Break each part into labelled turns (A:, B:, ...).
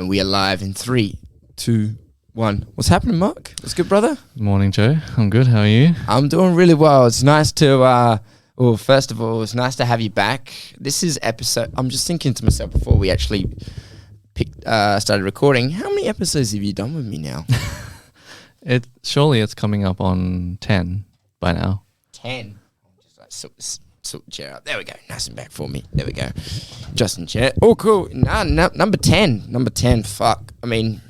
A: And we are live in 3, 2, 1. What's happening, Mark? What's good, brother?
B: Morning, Joe. I'm good. How are you?
A: I'm doing really well. It's nice to, well, first of all, it's nice to have you back. This is episode, I'm just thinking to myself before we actually started recording, how many episodes have you done with me now?
B: Surely it's coming up on 10 by now.
A: 10. Just like sort the chair up. There we go. Nice and back for me. There we go. Just in chair. Oh, cool. Number 10. Number 10. Fuck. I mean,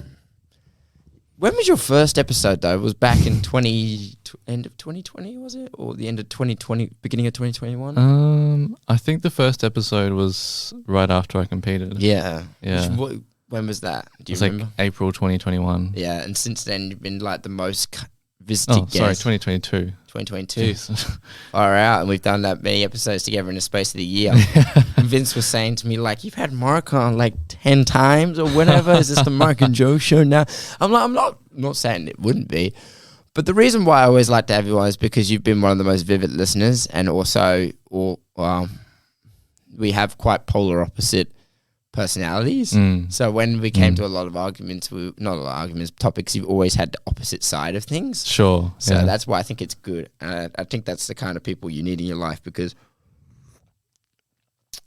A: when was your first episode, though? It was back in end of 2020, was it? Or the end of 2020, beginning of 2021?
B: I think the first episode was right after I competed.
A: Yeah.
B: Yeah.
A: When was that? Do you
B: remember? Like April 2021.
A: Yeah, and since then you've been like the most visited guest.
B: 2022.
A: 2022. All right, and we've done that many episodes together in the space of the year. Vince was saying to me, like, you've had Mark on like 10 times or whatever. Is this the Mark and Joe show now? I'm not saying it wouldn't be. But the reason why I always like to have you on is because you've been one of the most vivid listeners, and also we have quite polar opposite personalities. So when we came to a lot of arguments, topics, you've always had the opposite side of things.
B: Sure.
A: So that's why I think it's good. I think that's the kind of people you need in your life, because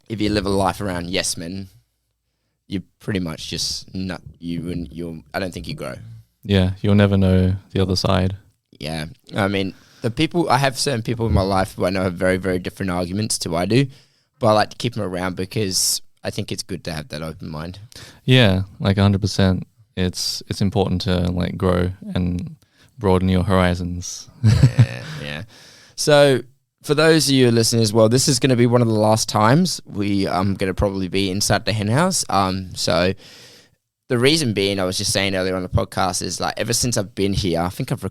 A: if you live a life around yes men, you pretty much just not you. I don't think you grow.
B: Yeah, you'll never know the other side.
A: Yeah, I mean, I have certain people in my life who I know have very, very different arguments to I do, but I like to keep them around because I think it's good to have that open mind.
B: Yeah, like 100%. It's important to like grow and broaden your horizons.
A: Yeah. So for those of you listeners, well, this is going to be one of the last times we going to probably be inside the hen house. So the reason being, I was just saying earlier on the podcast, is like ever since I've been here, I think I've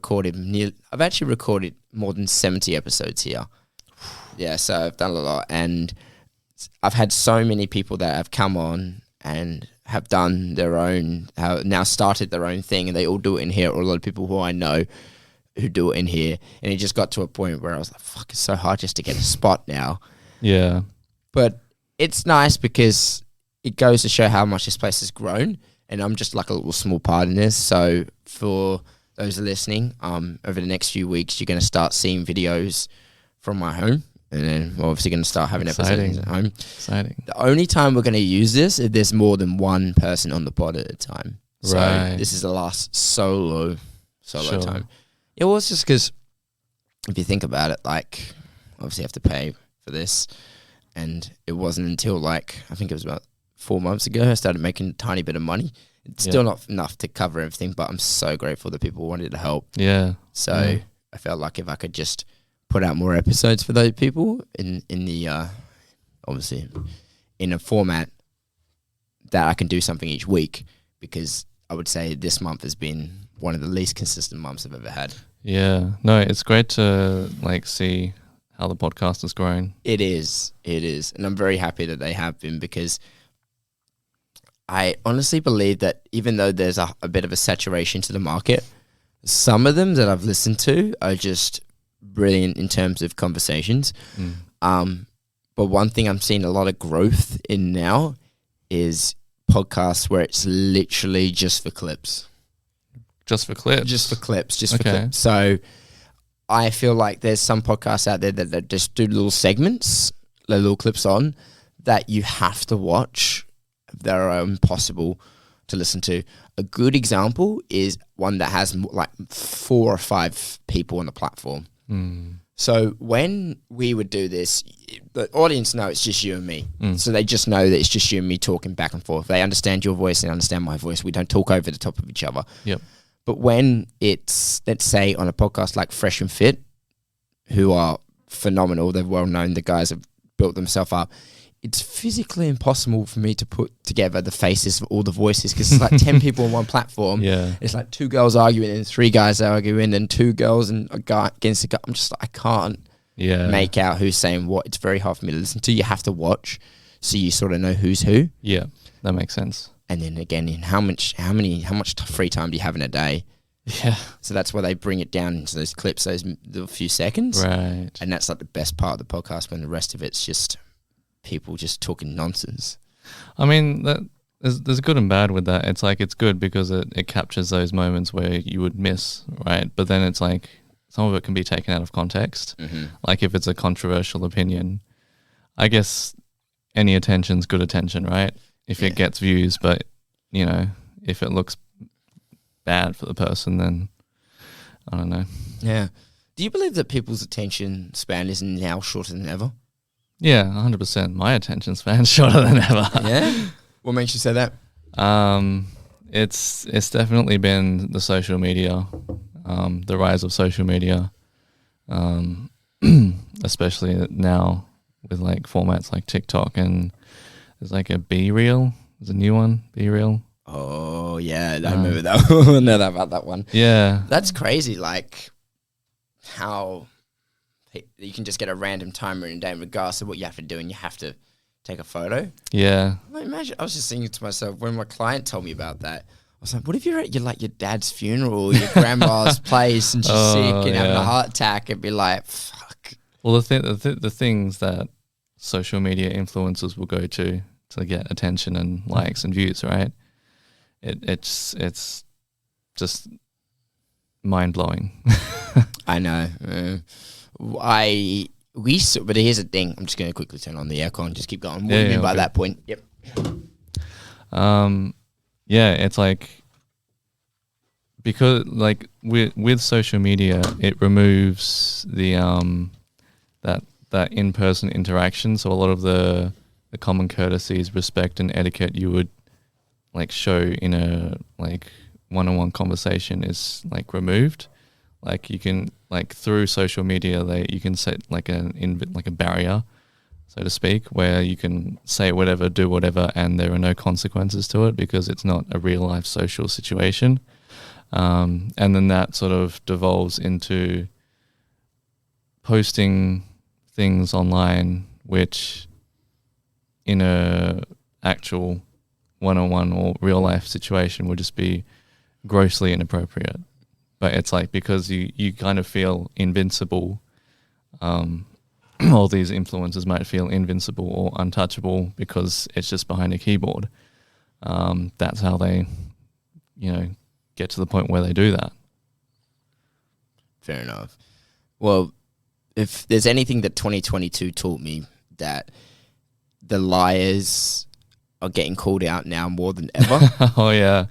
A: actually recorded more than 70 episodes here. Yeah, so I've done a lot, and I've had so many people that have come on and have done now started their own thing, and they all do it in here, or a lot of people who I know who do it in here. And it just got to a point where I was like, fuck, it's so hard just to get a spot now.
B: Yeah. But
A: it's nice because it goes to show how much this place has grown, and I'm just like a little small part in this. So for those listening, over the next few weeks, you're going to start seeing videos from my home. And then we're obviously going to start having episodes at home.
B: Exciting.
A: The only time we're going to use this is there's more than one person on the pod at a time. So this is the last solo time. It was just because if you think about it, like, obviously you have to pay for this. And it wasn't until like, I think it was about 4 months ago, I started making a tiny bit of money. It's still not enough to cover everything, but I'm so grateful that people wanted to help.
B: Yeah.
A: So I felt like if I could just put out more episodes for those people in the obviously in a format that I can do something each week, because I would say this month has been one of the least consistent months I've ever had.
B: Yeah, no, it's great to like see how the podcast has grown.
A: It is, and I'm very happy that they have been, because I honestly believe that even though there's a bit of a saturation to the market, some of them that I've listened to are just brilliant in terms of conversations. But one thing I'm seeing a lot of growth in now is podcasts where it's literally just for clips.
B: Just for clips.
A: So I feel like there's some podcasts out there that just do little segments, little clips on, that you have to watch. They're impossible to listen to. A good example is one that has like 4 or 5 people on the platform. So when we would do this, the audience know it's just you and me. So they just know that it's just you and me talking back and forth. They understand your voice and understand my voice. We don't talk over the top of each other.
B: Yep.
A: But when it's, let's say, on a podcast like Fresh and Fit, who are phenomenal, they're well known, the guys have built themselves up, it's physically impossible for me to put together the faces of all the voices, because it's like 10 people on one platform.
B: Yeah.
A: It's like 2 girls arguing and 3 guys arguing and 2 girls and a guy against a guy. I'm just like, I can't make out who's saying what. It's very hard for me to listen to. You have to watch so you sort of know who's who.
B: Yeah, that makes sense.
A: And then again, in how much free time do you have in a day?
B: Yeah.
A: So that's why they bring it down into those clips, those little few seconds.
B: Right.
A: And that's like the best part of the podcast, when the rest of it's just people just talking nonsense.
B: I mean, there's good and bad with that. It's like it's good because it captures those moments where you would miss, right? But then it's like some of it can be taken out of context.
A: Mm-hmm.
B: Like if it's a controversial opinion, I guess any attention's good attention, right? If it gets views, but you know, if it looks bad for the person, then I don't know.
A: Yeah. Do you believe that people's attention span is now shorter than ever?
B: Yeah, 100%. My attention span's shorter than ever.
A: Yeah? What makes you say that?
B: It's definitely been the social media, the rise of social media, especially now with like formats like TikTok, and there's like a Be Real. There's a new one, Be Real.
A: Oh, yeah. I remember that one. I know that about that one.
B: Yeah.
A: That's crazy, like how you can just get a random timer in a day, regardless of what you have to do, and you have to take a photo.
B: Yeah.
A: Like, imagine, I was just thinking to myself, when my client told me about that, I was like, what if you're at your dad's funeral, your grandma's place, and she's sick and having a heart attack, and be like, fuck.
B: Well, the things that social media influencers will go to get attention and likes and views, right? It's just mind blowing.
A: I know. But here's the thing. I'm just going to quickly turn on the aircon. Just keep going. What do you mean by that point? Yep.
B: Yeah, it's like, because like with social media, it removes the that in-person interaction. So a lot of the common courtesies, respect, and etiquette you would like show in a like one-on-one conversation is like removed. Like you can, like through social media, you can set like a barrier, so to speak, where you can say whatever, do whatever, and there are no consequences to it because it's not a real life social situation. And then that sort of devolves into posting things online, which in a actual one-on-one or real life situation would just be grossly inappropriate. But it's like, because you kind of feel invincible, all these influencers might feel invincible or untouchable because it's just behind a keyboard. That's how they, get to the point where they do that.
A: Fair enough. Well, if there's anything that 2022 taught me, that the liars are getting called out now more than ever.
B: Oh, yeah.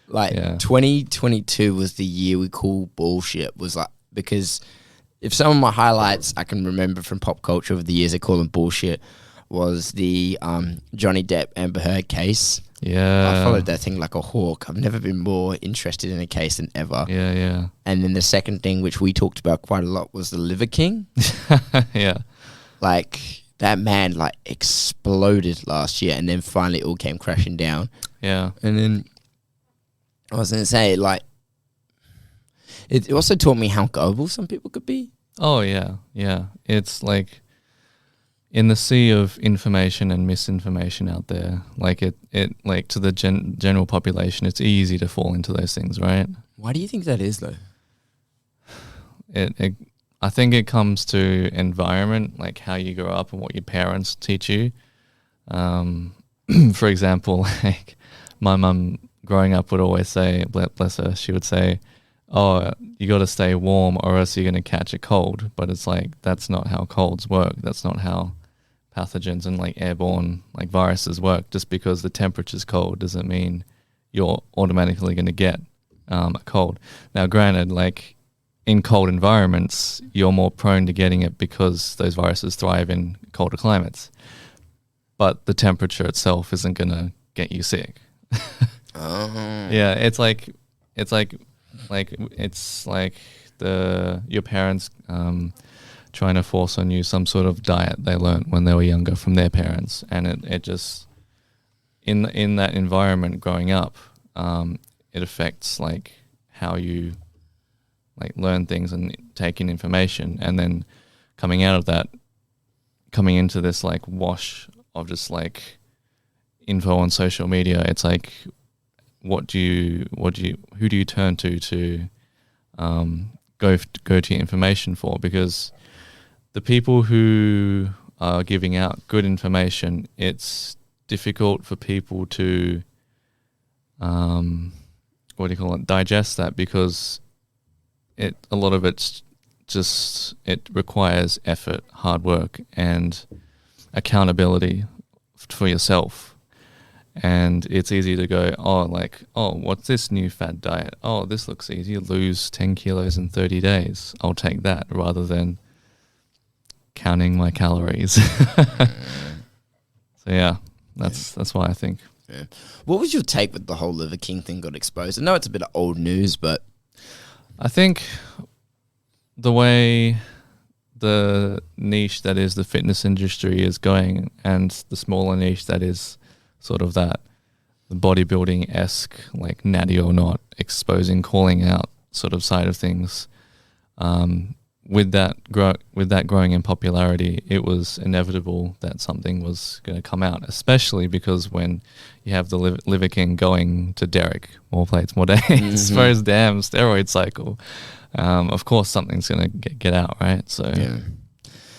A: 2022 was the year we call bullshit. Was like, because if some of my highlights I can remember from pop culture over the years, I call them bullshit, was the Johnny Depp Amber Heard case.
B: Yeah.
A: I followed that thing like a hawk. I've never been more interested in a case than ever.
B: Yeah, yeah.
A: And then the second thing, which we talked about quite a lot, was the Liver King.
B: Yeah.
A: Like, that man like exploded last year, and then finally it all came crashing down.
B: Yeah.
A: And then I was going to say, like, it also taught me how gullible some people could be.
B: Oh, yeah. Yeah. It's like, in the sea of information and misinformation out there, like it like to the general population, it's easy to fall into those things, right?
A: Why do you think that is, though?
B: I think it comes to environment, like how you grow up and what your parents teach you. For example, like my mum growing up would always say, bless her, she would say, oh, you got to stay warm or else you're going to catch a cold. But it's like, that's not how colds work. That's not how pathogens and like airborne like viruses work. Just because the temperature's cold doesn't mean you're automatically going to get a cold. Now, granted, like in cold environments, you're more prone to getting it because those viruses thrive in colder climates. But the temperature itself isn't going to get you sick. Yeah, it's like your parents trying to force on you some sort of diet they learnt when they were younger from their parents, and it just in that environment growing up, it affects like how you like learn things and take in information, and then coming out of that, coming into this like wash of just like info on social media, it's like, who do you turn to go to your information for? Because the people who are giving out good information, it's difficult for people to what do you call it, digest that, because a lot of it's just, it requires effort, hard work, and accountability for yourself. And it's easy to go, what's this new fad diet? Oh, this looks easy. Lose 10 kilos in 30 days. I'll take that, rather than counting my calories. So yeah, that's why I think.
A: Yeah. What was your take with the whole Liver King thing got exposed? I know it's a bit of old news, but
B: I think the way the niche that is the fitness industry is going, and the smaller niche that is sort of that the bodybuilding-esque, like natty or not, exposing, calling out sort of side of things, with that growing in popularity, it was inevitable that something was going to come out, especially because when you have the Liver King going to Derek, more plates, more days, for his damn steroid cycle, of course something's going to get out, right? So
A: yeah.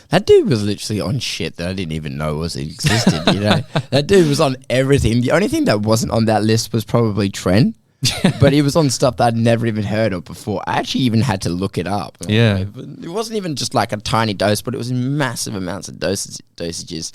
A: That dude was literally on shit that I didn't even know existed, you know? That dude was on everything. The only thing that wasn't on that list was probably Trent. But he was on stuff that I'd never even heard of before. I actually even had to look it up.
B: Yeah.
A: It wasn't even just like a tiny dose, but it was in massive amounts of dosages.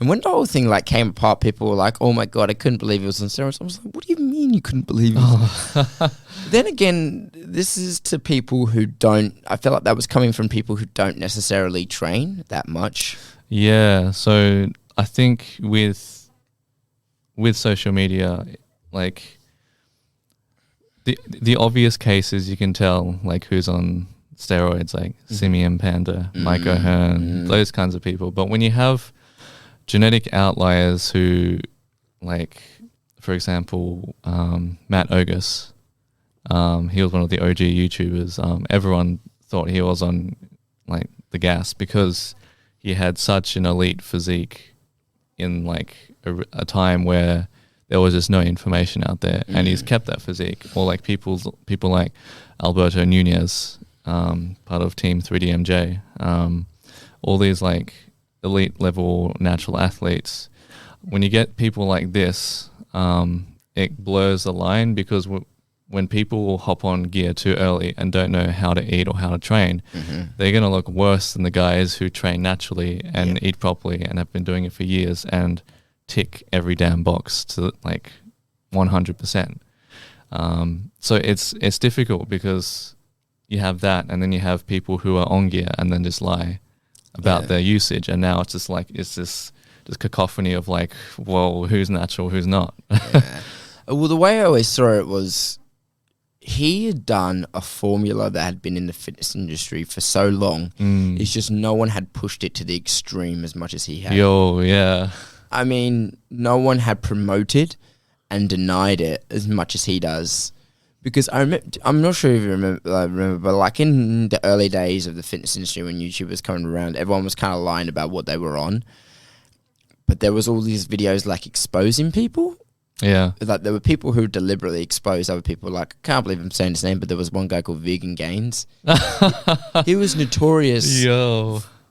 A: And when the whole thing like came apart, people were like, "Oh my God, I couldn't believe it was on steroids." I was like, "What do you mean you couldn't believe it?" Then again, this is to people who don't, I feel like that was coming from people who don't necessarily train that much.
B: Yeah, so I think with social media, like the obvious cases you can tell, like who's on steroids, like Simeon Panda, Mike O'Hearn, those kinds of people. But when you have genetic outliers who, like, for example, Matt Ogus, he was one of the OG YouTubers. Everyone thought he was on like the gas because he had such an elite physique in like a time where there was just no information out there, and he's kept that physique. Or like people like Alberto Nunez, part of Team 3DMJ, all these like elite level natural athletes. When you get people like this, it blurs the line, because when people hop on gear too early and don't know how to eat or how to train, they're going to look worse than the guys who train naturally and eat properly and have been doing it for years and tick every damn box to like 100%. So it's difficult, because you have that, and then you have people who are on gear and then just lie about their usage, and now it's just like this cacophony of like, well, who's natural, who's not?
A: Well, the way I always saw it was, he had done a formula that had been in the fitness industry for so long. It's just no one had pushed it to the extreme as much as he had. I mean, no one had promoted and denied it as much as he does. Because I'm not sure if you remember, but like in the early days of the fitness industry, when YouTube was coming around, everyone was kind of lying about what they were on. But there was all these videos like exposing people.
B: Yeah.
A: Like there were people who deliberately exposed other people. Like, I can't believe I'm saying his name, but there was one guy called Vegan Gains. He was notorious.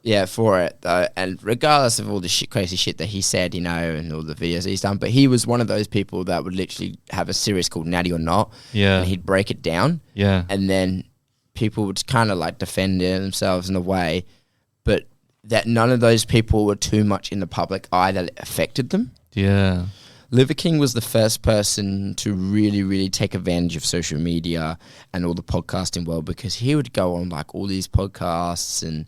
A: Yeah, for it, though. And regardless of all the crazy shit that he said, you know, and all the videos he's done, but he was one of those people that would literally have a series called Natty or Not.
B: Yeah.
A: And he'd break it down.
B: Yeah.
A: And then people would kind of like defend themselves in a way, but that none of those people were too much in the public eye that it affected them.
B: Yeah.
A: Liver King was the first person to really, really take advantage of social media and all the podcasting world, because he would go on like all these podcasts and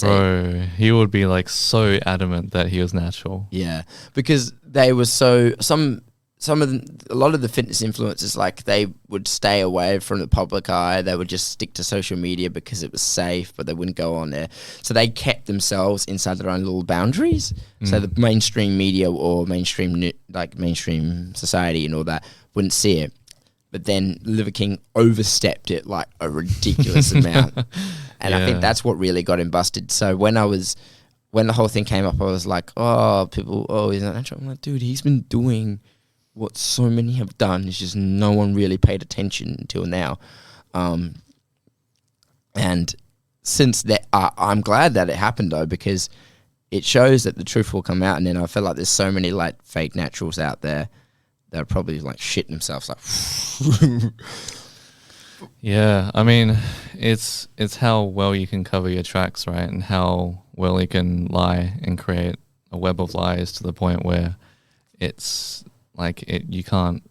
B: bro, he would be like so adamant that he was natural.
A: Yeah, because they were so a lot of the fitness influencers, like, they would stay away from the public eye. They would just stick to social media because it was safe, but they wouldn't go on there. So they kept themselves inside their own little boundaries. So the mainstream media or mainstream society and all that wouldn't see it. But then Liver King overstepped it like a ridiculous amount. And I think that's what really got him busted. So when the whole thing came up, I was like, he's not natural. I'm like, dude, he's been doing what so many have done. It's just no one really paid attention until now. And since that, I'm glad that it happened, though, because it shows that the truth will come out. And then I feel like there's so many like fake naturals out there. they're probably like shitting themselves like.
B: Yeah, I mean, it's how well you can cover your tracks, right, and how well you can lie and create a web of lies to the point where it's like you can't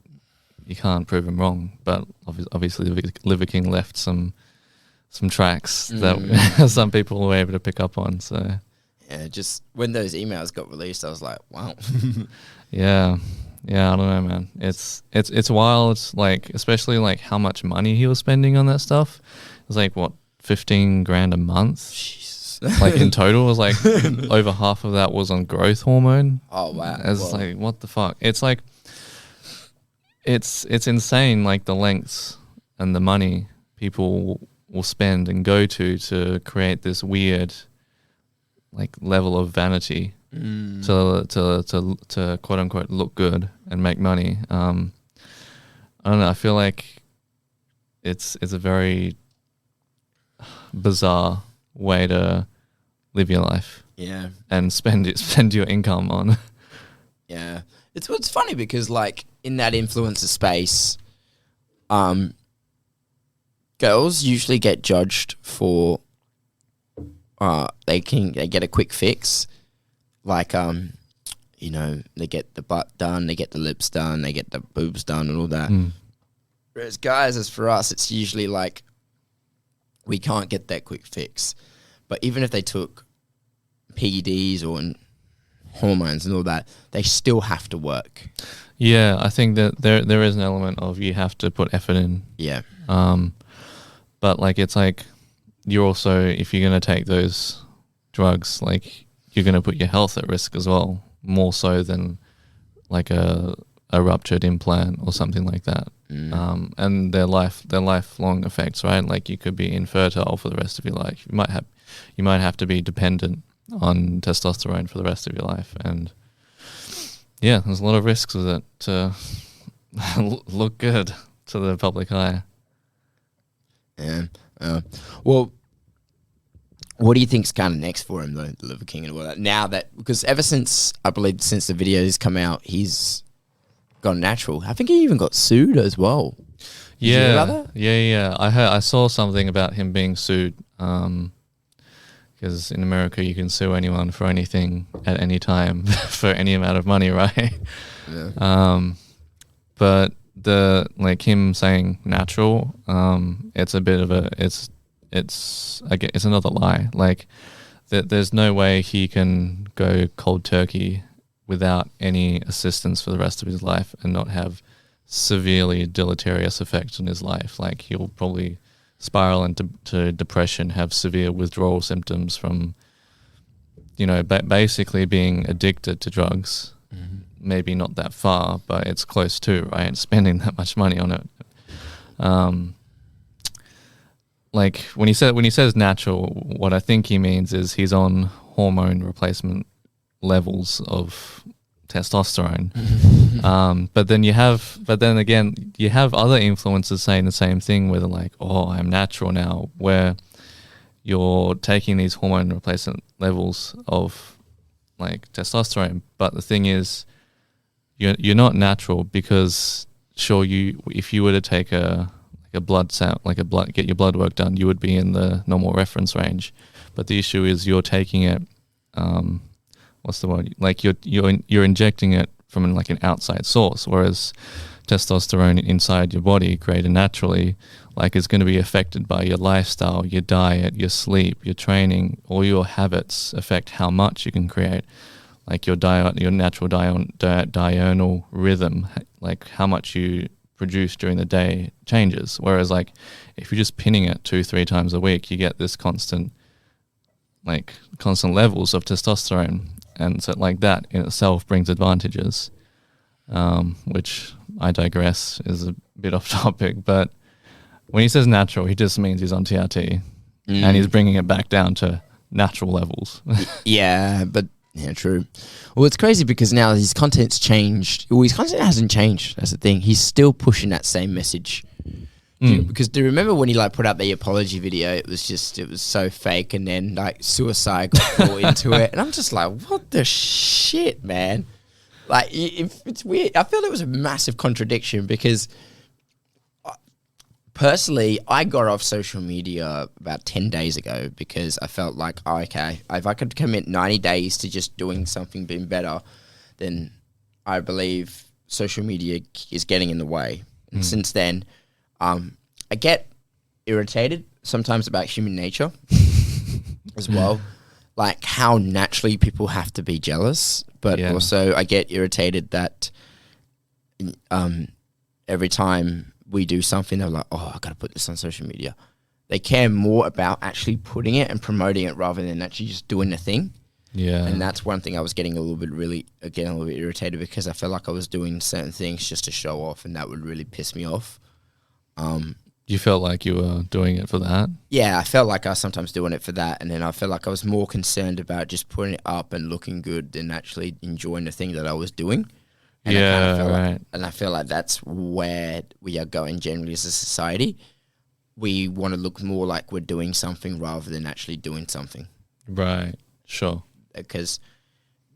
B: prove him wrong. But obviously, Liver King left some tracks that some people were able to pick up on. So
A: yeah, just when those emails got released, I was like, wow.
B: Yeah, I don't know, man. It's wild. Like, especially like how much money he was spending on that stuff. It was like what, 15 grand a month.
A: Jesus.
B: Like in total, it was like over half of that was on growth hormone.
A: Oh wow.
B: It's like, what the fuck? It's like it's insane. Like the lengths and the money people will spend and go to create this weird like level of vanity. To quote unquote look good and make money. I don't know. I feel like it's a very bizarre way to live your life.
A: Yeah,
B: and spend your income on.
A: Yeah, it's funny because like in that influencer space, girls usually get judged for they get a quick fix. Like, you know, they get the butt done, they get the lips done, they get the boobs done and all that. Whereas guys, as for us, it's usually like, we can't get that quick fix. But even if they took PEDs or hormones and all that, they still have to work.
B: Yeah, I think that there is an element of you have to put effort in.
A: Yeah.
B: But like, it's like, you're also, if you're going to take those drugs, like, you're going to put your health at risk as well, more so than like a ruptured implant or something like that. And their lifelong effects, right? Like you could be infertile for the rest of your life. You might have to be dependent on testosterone for the rest of your life. And yeah, there's a lot of risks with it to look good to the public eye.
A: Yeah. Well, what do you think's kind of next for him, though, the Liver King and all that? Now that, because ever since, I believe, since the videos come out, he's gone natural. I think he even got sued as well. Did you hear about that?
B: Yeah. I saw something about him being sued. Because in America you can sue anyone for anything at any time for any amount of money, right? Yeah. But like him saying natural, it's a bit of it's another lie. Like there's no way he can go cold turkey without any assistance for the rest of his life and not have severely deleterious effects on his life. Like he'll probably spiral into depression, have severe withdrawal symptoms from, basically being addicted to drugs. Maybe not that far, but it's close to, right? Spending that much money on it. Like when he says natural, what I think he means is he's on hormone replacement levels of testosterone. But then again, you have other influencers saying the same thing where they're like, oh, I'm natural now, where you're taking these hormone replacement levels of like testosterone. But the thing is, you're not natural because if you were to take a blood sample, get your blood work done, you would be in the normal reference range. But the issue is you're taking it, what's the word? Like you're injecting it from like an outside source, whereas testosterone inside your body created naturally, like is going to be affected by your lifestyle, your diet, your sleep, your training, all your habits affect how much you can create. Like your natural diurnal rhythm, like how much you produce during the day changes. Whereas like if you're just pinning it 2-3 times a week, you get this constant levels of testosterone. And so like that in itself brings advantages, which I digress is a bit off topic. But when he says natural, he just means he's on TRT and he's bringing it back down to natural levels.
A: Yeah, true. Well, it's crazy because now his content's changed. Well, his content hasn't changed. That's the thing. He's still pushing that same message. Because do you remember when he like put out the apology video? It was so fake, and then like suicide got brought into it, and I'm just like, what the shit, man? Like, it's weird. I feel it was a massive contradiction because personally, I got off social media about 10 days ago because I felt like, oh, okay, if I could commit 90 days to just doing something being better, then I believe social media is getting in the way. And since then, I get irritated sometimes about human nature as well, like how naturally people have to be jealous. But also I get irritated that every time we do something, they're like, oh, I got to put this on social media. They care more about actually putting it and promoting it rather than actually just doing the thing. Yeah. And that's one thing I was getting a little bit irritated because I felt like I was doing certain things just to show off, and that would really piss me off.
B: You felt like you were doing it for that?
A: Yeah, I felt like I was sometimes doing it for that, and then I felt like I was more concerned about just putting it up and looking good than actually enjoying the thing that I was doing. And I feel like that's where we are going generally as a society. We want to look more like we're doing something rather than actually doing something.
B: Right, sure.
A: Because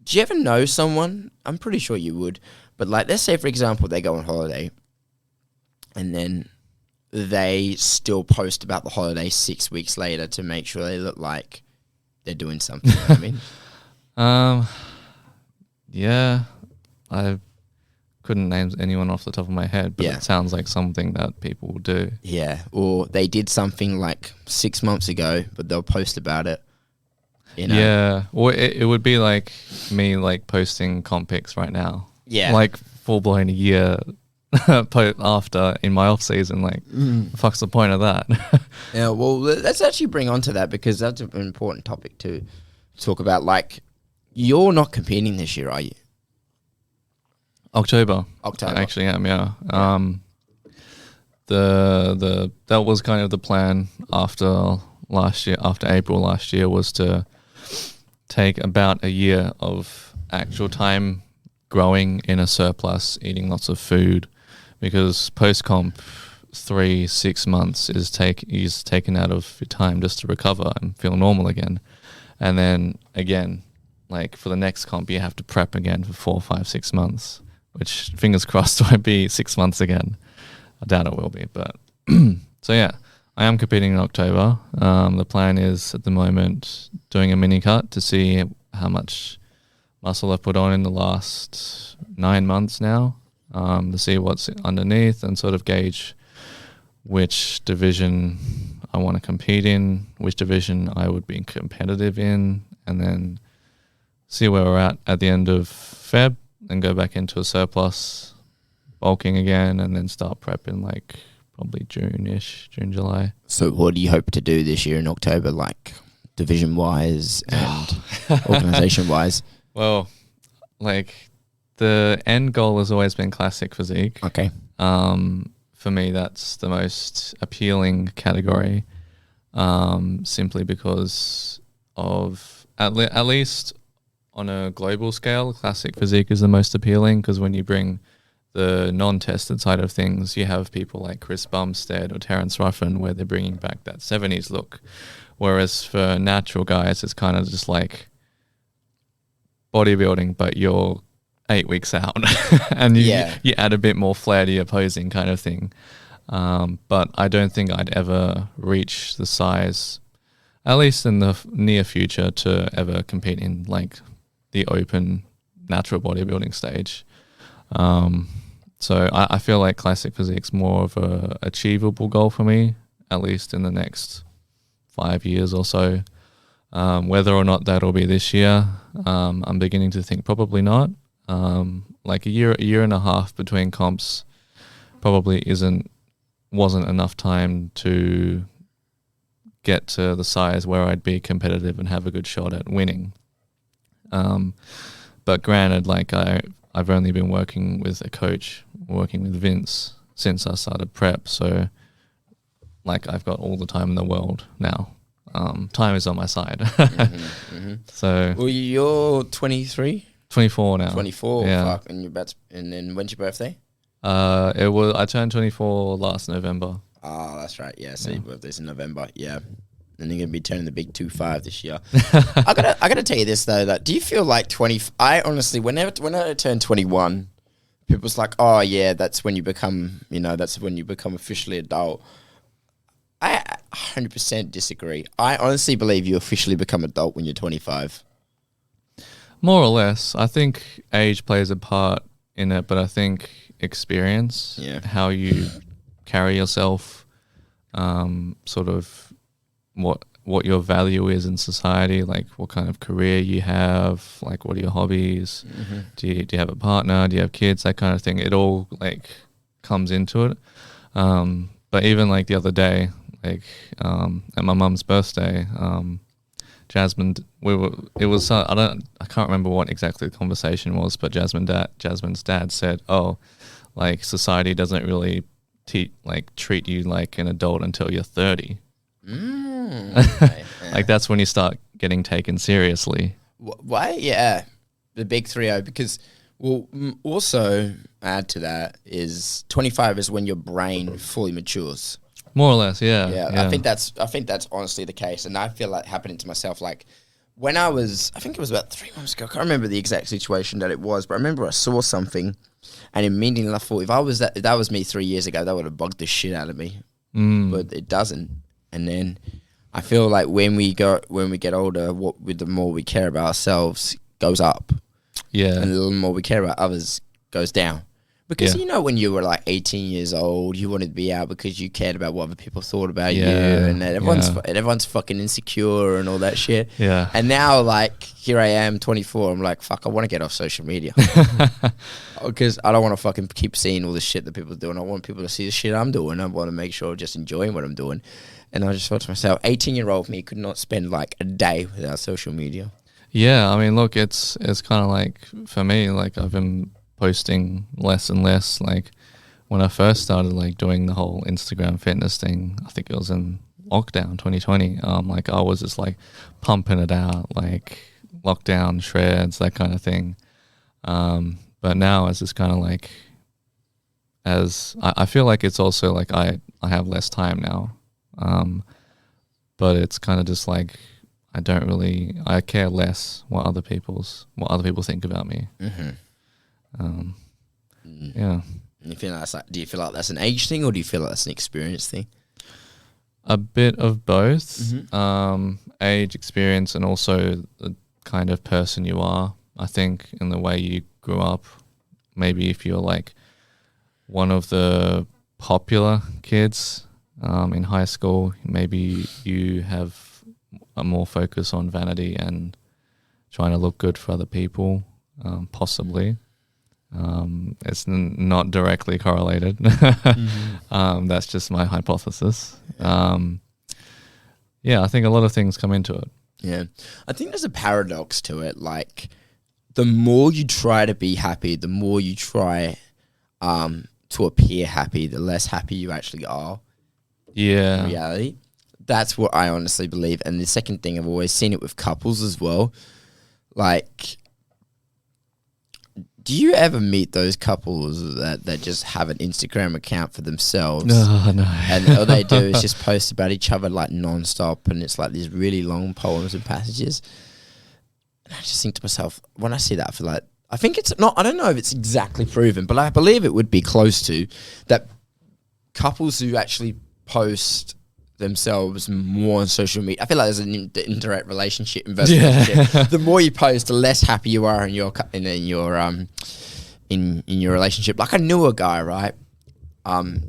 A: do you ever know someone? I'm pretty sure you would. But like, let's say, for example, they go on holiday and then they still post about the holiday 6 weeks later to make sure they look like they're doing something. You know what I mean?
B: Yeah, I couldn't name anyone off the top of my head, but it sounds like something that people will do.
A: Yeah, or they did something like 6 months ago, but they'll post about it. You know?
B: Yeah, or it would be like me like posting comp pics right now.
A: Yeah.
B: Like full-blown a year after in my off-season. Like, the fuck's the point of that?
A: Yeah, well, let's actually bring on to that because that's an important topic to talk about. Like, you're not competing this year, are you?
B: October. I actually am, yeah. That was kind of the plan after April last year, was to take about a year of actual time growing in a surplus, eating lots of food, because post-comp 3-6 months is taken out of your time just to recover and feel normal again. And then again, like for the next comp, you have to prep again for 4, 5, 6 months, which fingers crossed won't be 6 months again. I doubt it will be, but so yeah, I am competing in October. The plan is at the moment doing a mini cut to see how much muscle I've put on in the last 9 months now, to see what's underneath and sort of gauge which division I want to compete in, which division I would be competitive in, and then see where we're at the end of Feb and go back into a surplus, bulking again, and then start prepping like probably June-ish, June, July.
A: So what do you hope to do this year in October, like division-wise and organisation-wise?
B: Well, like the end goal has always been classic physique.
A: Okay.
B: For me, that's the most appealing category, simply because of, at least on a global scale, classic physique is the most appealing, because when you bring the non-tested side of things, you have people like Chris Bumstead or Terence Ruffin, where they're bringing back that 70s look. Whereas for natural guys, it's kind of just like bodybuilding, but you're 8 weeks out and you add a bit more flair to your posing kind of thing. But I don't think I'd ever reach the size, at least in the near future, to ever compete in like the open natural bodybuilding stage. So I feel like classic physique's more of a achievable goal for me, at least in the next 5 years or so. Whether or not that'll be this year, I'm beginning to think probably not. Like a year and a half between comps probably wasn't enough time to get to the size where I'd be competitive and have a good shot at winning. But granted, like I've only been working with a coach, working with Vince, since I started prep, so like I've got all the time in the world now. Time is on my side. So,
A: well, you're 23?
B: 24 now.
A: 24,
B: yeah.
A: Fuck. And then when's your birthday?
B: I turned 24 last November.
A: Oh, that's right. Yeah, so your birthday's in November. Yeah. and they're gonna be turning the big 2-5 this year. I gotta tell you this though, that do you feel like 20? I honestly, when I turned 21, people's like, oh yeah, that's when you become, that's when you become officially adult. I 100% disagree. I honestly believe you officially become adult when you're 25.
B: More or less. I think age plays a part in it, but I think experience, how you carry yourself, sort of what your value is in society, like what kind of career you have, like what are your hobbies, do you have a partner, do you have kids, that kind of thing. It all like comes into it. But even like the other day, like at my mum's birthday, Jasmine, I can't remember what exactly the conversation was, but Jasmine's dad said, oh, like society doesn't really treat you like an adult until you're 30.
A: Okay, yeah.
B: Like that's when you start getting taken seriously.
A: Why? Yeah, the big 3-0. Because also add to that is 25 is when your brain fully matures.
B: More or less, yeah.
A: I think that's honestly the case, and I feel like happening to myself. Like when I think it was about 3 months ago. I can't remember the exact situation that it was, but I remember I saw something, and immediately I thought, if that was me 3 years ago, that would have bugged the shit out of me. But it doesn't. And then I feel like when we get older, the more we care about ourselves goes up, and the little more we care about others goes down. Because when you were like 18 years old, you wanted to be out because you cared about what other people thought about you, and everyone's fucking insecure and all that shit.
B: Yeah.
A: And now, like, here I am, 24. I'm like, fuck, I want to get off social media because I don't want to fucking keep seeing all the shit that people are doing. I want people to see the shit I'm doing. I want to make sure I'm just enjoying what I'm doing. And I just thought to myself, 18-year-old me could not spend like a day without social media.
B: Yeah, I mean, look, it's kind of like for me, like I've been posting less and less. Like when I first started like doing the whole Instagram fitness thing, I think it was in lockdown 2020. Like I was just like pumping it out, like lockdown shreds, that kind of thing. But now it's just kind of like, as I feel like it's also like I have less time now. But it's kind of just like I care less what other people think about me. Yeah.
A: And you feel like do you feel like that's an age thing, or do you feel like that's an experience thing?
B: A bit of both. Age, experience, and also the kind of person you are. I think in the way you grew up, maybe if you're like one of the popular kids in high school, maybe you have a more focus on vanity and trying to look good for other people, possibly. It's not directly correlated. That's just my hypothesis. I think a lot of things come into it.
A: Yeah. I think there's a paradox to it. Like, the more you try to be happy, the more you try to appear happy, the less happy you actually are.
B: Yeah.
A: In reality. That's what I honestly believe. And the second thing, I've always seen it with couples as well. Like, do you ever meet those couples that just have an Instagram account for themselves?
B: No.
A: And all they do is just post about each other like non-stop, and it's like these really long poems and passages. And I just think to myself, when I see that, I think it's not, I don't know if it's exactly proven, but I believe it would be close to that. Couples who actually post themselves more on social media, I feel like there's an indirect relationship. The more you post, the less happy you are in your relationship. Like, I knew a guy, right?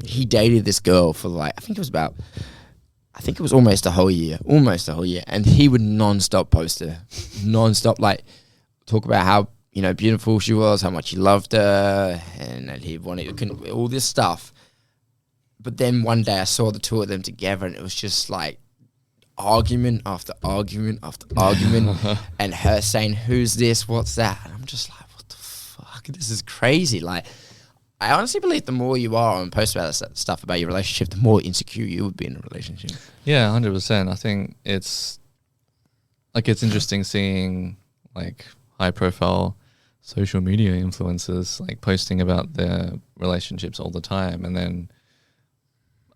A: He dated this girl for like, I think it was almost a whole year, and he would non-stop post her, like talk about how beautiful she was, how much he loved her, and that he wanted all this stuff. But then one day I saw the two of them together, and it was just like argument after argument after argument, and her saying, "Who's this? What's that?" And I'm just like, "What the fuck? This is crazy!" Like, I honestly believe the more you are and post about that stuff about your relationship, the more insecure you would be in a relationship.
B: Yeah, 100%. I think it's interesting seeing like high-profile social media influencers like posting about their relationships all the time, and then,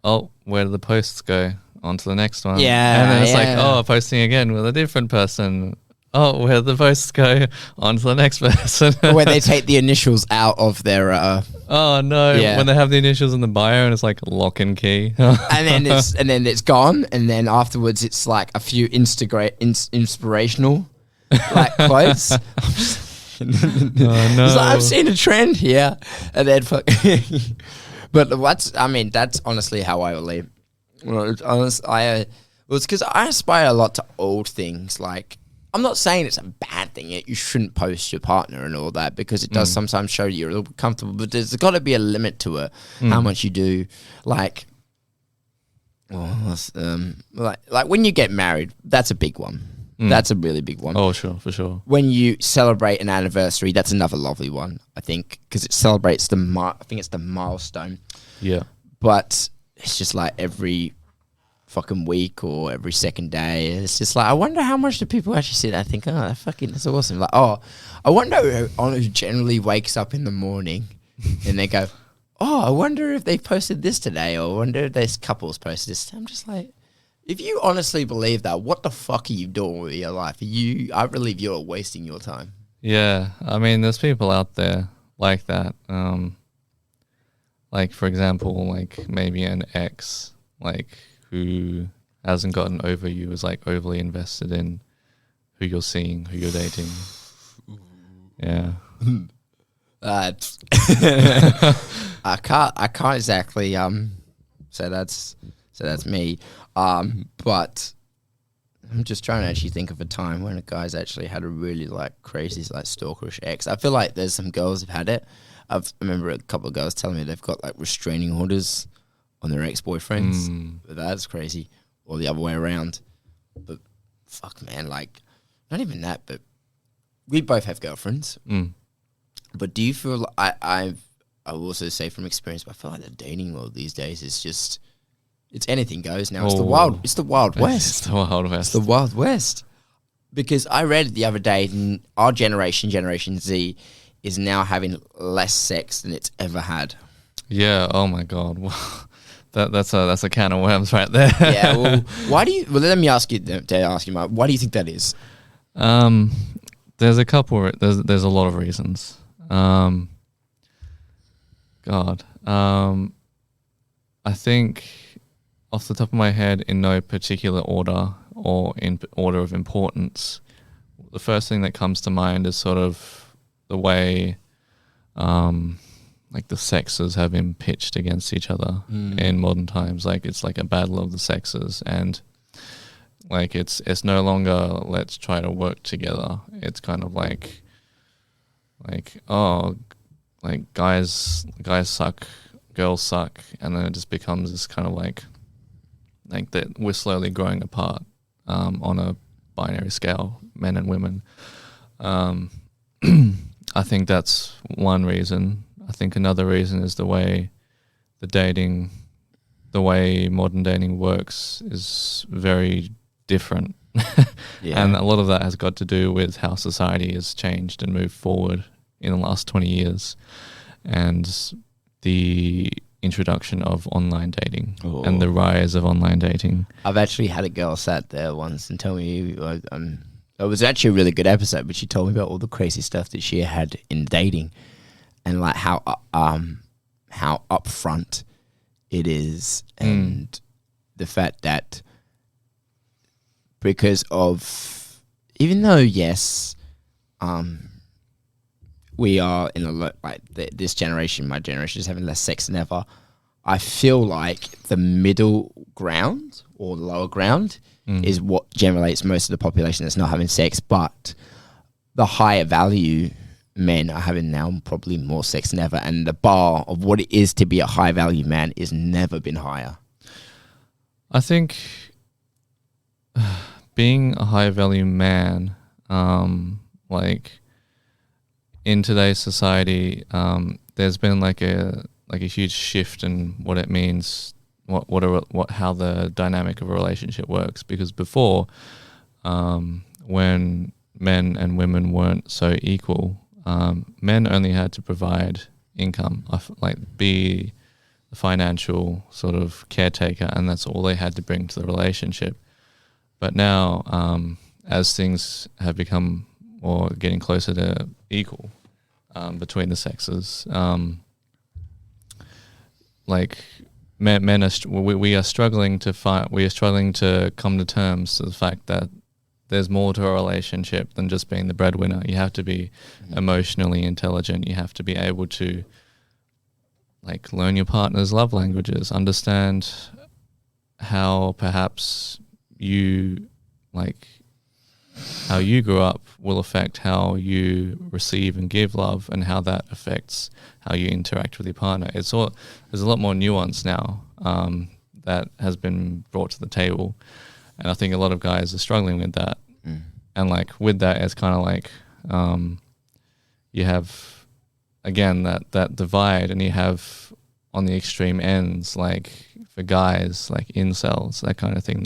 B: oh, where do the posts go? on to the next one.
A: Yeah,
B: And then it's
A: yeah.
B: like, oh, posting again with a different person. Oh, where the posts go on to the next person.
A: Where they take the initials out of their
B: oh no!
A: Yeah.
B: When they have the initials in the bio and it's like lock and key.
A: and then it's gone, and then afterwards it's like a few inspirational like quotes.
B: Oh no!
A: It's like, I've seen a trend here, and then but that's honestly how I will leave. Well, it's because I aspire a lot to old things. Like, I'm not saying it's a bad thing. You shouldn't post your partner and all that, because it does sometimes show you're a little bit comfortable. But there's got to be a limit to it. How much you do, like when you get married, that's a big one. That's a really big one.
B: Oh, sure, for sure.
A: When you celebrate an anniversary, that's another lovely one, I think, because it celebrates I think it's the milestone.
B: Yeah.
A: But it's just like every fucking week or every second day, it's just like, I wonder how much do people actually sit there and think, oh, that's awesome. Like, oh, I wonder who generally wakes up in the morning and they go, oh, I wonder if they posted this today, or I wonder if this couple's posted this. I'm just like, if you honestly believe that, what the fuck are you doing with your life? I believe you're wasting your time.
B: Yeah, I mean, there's people out there like that. Like, for example, like maybe an ex, like, who hasn't gotten over you, is like overly invested in who you're seeing, who you're dating. Yeah.
A: I can't exactly say that's me. But I'm just trying to actually think of a time when a guy's actually had a really like crazy like stalkerish ex. I feel like there's some girls have had it. I remember a couple of girls telling me they've got like restraining orders on their ex-boyfriends. But that's crazy. Or the other way around. But fuck, man, like, not even that, but we both have girlfriends. But do you feel I will also say from experience, but I feel like the dating world these days is just, it's anything goes now. It's the wild West.
B: It's the Wild West.
A: It's the Wild West. Because I read the other day, our generation, Generation Z, is now having less sex than it's ever had.
B: Yeah. Oh my God. That's a can of worms right there.
A: Yeah. Well, let me ask you, Mark, why do you think that is?
B: There's a couple. There's a lot of reasons. I think off the top of my head, in no particular order or in order of importance, the first thing that comes to mind is sort of the way like the sexes have been pitched against each other in modern times. Like, it's like a battle of the sexes, and like it's no longer let's try to work together. It's kind of like oh, like guys suck, girls suck, and then it just becomes this kind of like that we're slowly growing apart on a binary scale, men and women. I think that's one reason. I think another reason is the way modern dating works is very different. Yeah. And a lot of that has got to do with how society has changed and moved forward in the last 20 years, and the introduction of online dating and the rise of online dating.
A: I've actually had a girl sat there once and tell me, it was actually a really good episode, but she told me about all the crazy stuff that she had in dating, and like how upfront it is, and the fact that because of, even though yes, we are in a this generation, my generation is having less sex than ever. I feel like the middle ground or lower ground is what generates most of the population that's not having sex, but the higher value men are having now probably more sex than ever, and the bar of what it is to be a high value man is never been higher.
B: I think being a high value man, like in today's society, there's been like a huge shift in what it means, how the dynamic of a relationship works. Because before, when men and women weren't so equal, men only had to provide income, like be the financial sort of caretaker, and that's all they had to bring to the relationship. But now, as things have become or getting closer to equal between the sexes, like men are we are struggling to come to terms with the fact that there's more to a relationship than just being the breadwinner. You have to be emotionally intelligent. You have to be able to like learn your partner's love languages, understand how perhaps how you grew up will affect how you receive and give love, and how that affects how you interact with your partner. There's a lot more nuance now that has been brought to the table, and I think a lot of guys are struggling with that. And like with that, it's kind of like you have again that divide, and you have on the extreme ends, like for guys, like incels, that kind of thing,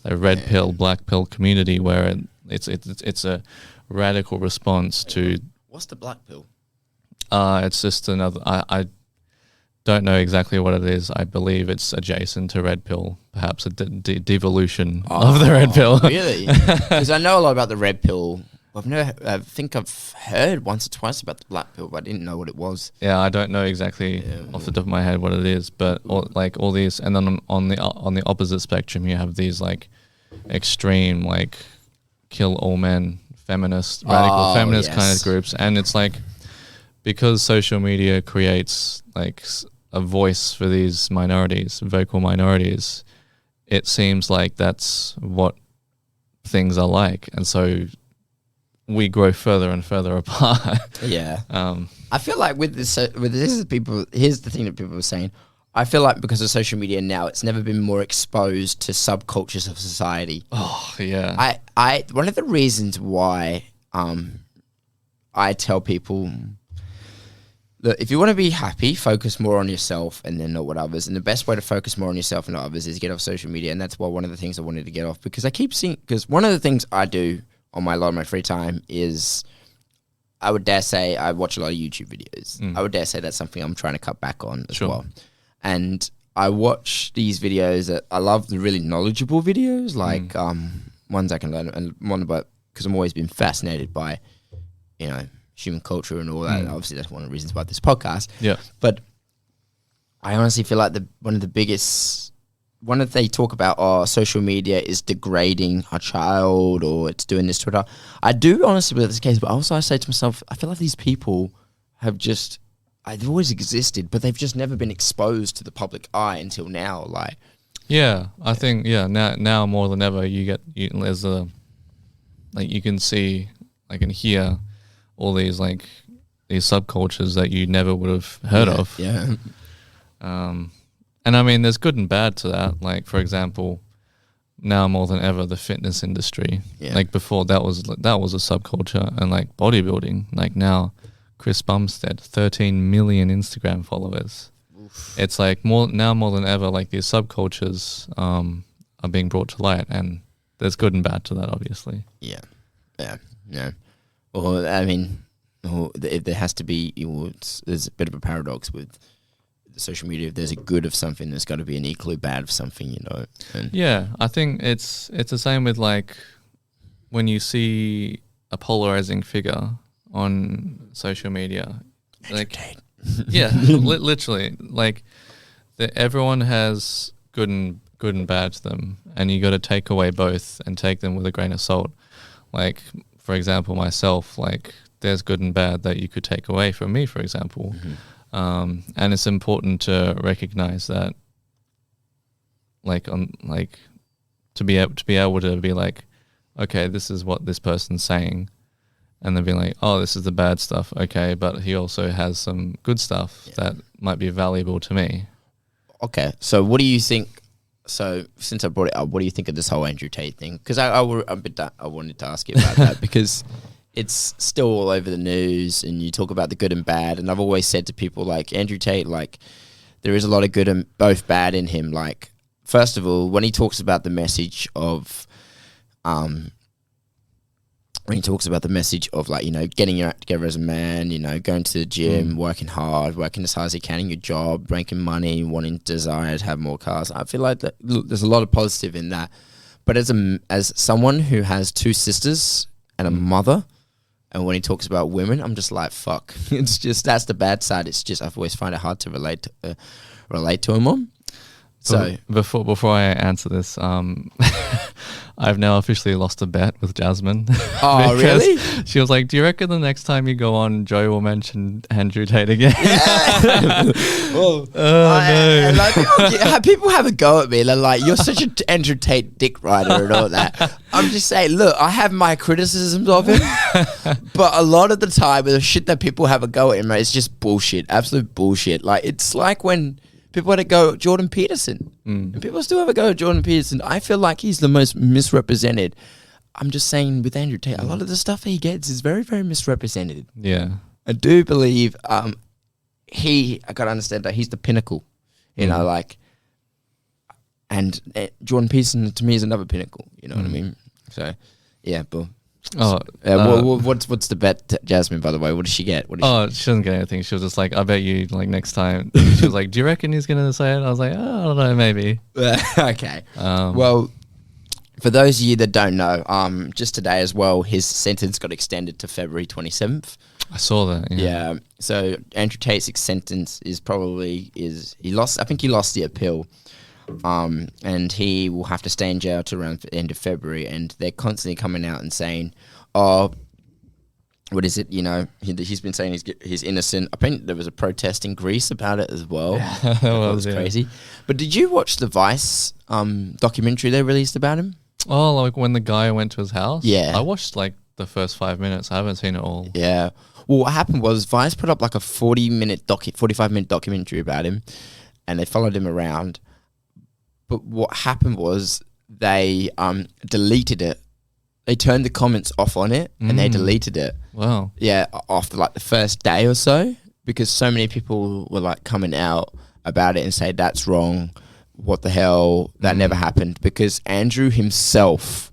B: that red pill, black pill community, where it's a radical response to.
A: What's the black pill?
B: It's just another. I don't know exactly what it is. I believe it's adjacent to red pill, perhaps a devolution of the red pill.
A: Really? Because I know a lot about the red pill. I think I've heard once or twice about the black pill, but I didn't know what it was.
B: Yeah, I don't know exactly off the top of my head what it is, but all these, and then on the opposite spectrum, you have these like extreme, like kill all men, radical feminist kind of groups, and it's like because social media creates like a voice for these minorities, vocal minorities. It seems like that's what things are like, and so we grow further and further apart.
A: Yeah. I feel like with this here's the thing that people are saying. I feel like because of social media now, it's never been more exposed to subcultures of society.
B: Oh yeah.
A: I one of the reasons why I tell people that if you want to be happy, focus more on yourself and then not what others. And the best way to focus more on yourself and not others is get off social media. And that's why one of the things I wanted to get off, because I keep seeing, because one of the things I do on a lot of my free time is, I would dare say, I watch a lot of YouTube videos. I would dare say that's something I'm trying to cut back on as well. And I watch these videos that I love, the really knowledgeable videos, like ones I can learn, and one about, because I've always been fascinated by, human culture and all that. Obviously, that's one of the reasons about this podcast.
B: Yeah.
A: But I honestly feel like they talk about, social media is degrading a child, or it's doing this to it. I do honestly believe this case, but also I say to myself, I feel like these people they've always existed, but they've just never been exposed to the public eye until now. Like,
B: yeah, I think now more than ever you can see, like, and hear all these subcultures that you never would have heard of.
A: Yeah.
B: And I mean, there's good and bad to that. Like, for example, now more than ever, the fitness industry. Yeah. Like before, that was a subculture, and like bodybuilding. Like now, Chris Bumstead, 13 million Instagram followers. Oof. It's like more than ever, like these subcultures are being brought to light, and there's good and bad to that, obviously.
A: Yeah. Well, I mean, there has to be. There's a bit of a paradox with social media. If there's a good of something, there's got to be an equally bad of something, And
B: yeah, I think it's the same with like when you see a polarizing figure on social media, like yeah, literally, like everyone has good and bad to them, and you got to take away both and take them with a grain of salt. Like, for example, myself, like there's good and bad that you could take away from me, for example. And it's important to recognize that, to be able to be like, okay, this is what this person's saying, and then be like, oh, this is the bad stuff, okay, but he also has some good stuff that might be valuable to me. Okay,
A: so what do you think? So since I brought it up, what do you think of this whole Andrew Tate thing? Because I wanted to ask you about that because it's still all over the news, and you talk about the good and bad. And I've always said to people, like, Andrew Tate, like, there is a lot of good and both bad in him. Like, first of all, when he talks about the message of when he talks about the message of like, you know, getting your act together as a man, you know, going to the gym, working hard, working as hard as you can in your job, making money, wanting desire to have more cars. I feel like there's a lot of positive in that. But as someone who has 2 sisters and a mother, and when he talks about women, I'm just like, fuck. It's just, that's the bad side. It's just, I've always find it hard to relate to him on. So
B: before I answer this, I've now officially lost a bet with Jasmine.
A: Oh, really?
B: She was like, "Do you reckon the next time you go on, Joey will mention Andrew Tate again?"
A: Yeah. Well, no. Like, people have a go at me. They're like, "You're such an Andrew Tate dick rider and all that." I'm just saying, look, I have my criticisms of him, but a lot of the time, the shit that people have a go at him, it's just bullshit, absolute bullshit. Like, it's like when people had a go at Jordan Peterson. And people still have a go at Jordan Peterson. I feel like he's the most misrepresented. I'm just saying with Andrew Tate, a lot of the stuff he gets is very, very misrepresented.
B: Yeah.
A: I do believe I got to understand that he's the pinnacle, you know, like, and Jordan Peterson to me is another pinnacle, you know what I mean? So, yeah, but... what's the bet, Jasmine, by the way? What does she get?
B: She doesn't get anything. She was just like, I bet you, like, next time. She was like, do you reckon he's going to say it? I was like, I don't know, maybe.
A: Okay. Well, for those of you that don't know, just today as well, his sentence got extended to February 27th.
B: I saw that.
A: Yeah. So Andrew Tate's sentence is he lost the appeal. And he will have to stay in jail to around the end of February, and they're constantly coming out and saying, "Oh, what is it? You know, he's been saying he's innocent." I think there was a protest in Greece about it as well. That was crazy. But did you watch the Vice documentary they released about him?
B: Oh, like when the guy went to his house?
A: Yeah,
B: I watched like the first 5 minutes. I haven't seen it all.
A: Yeah. Well, what happened was Vice put up like a 45-minute documentary about him, and they followed him around. But what happened was they deleted it. They turned the comments off on it and they deleted it.
B: Wow.
A: Yeah, after like the first day or so, because so many people were like coming out about it and say that's wrong. What the hell? That never happened, because Andrew himself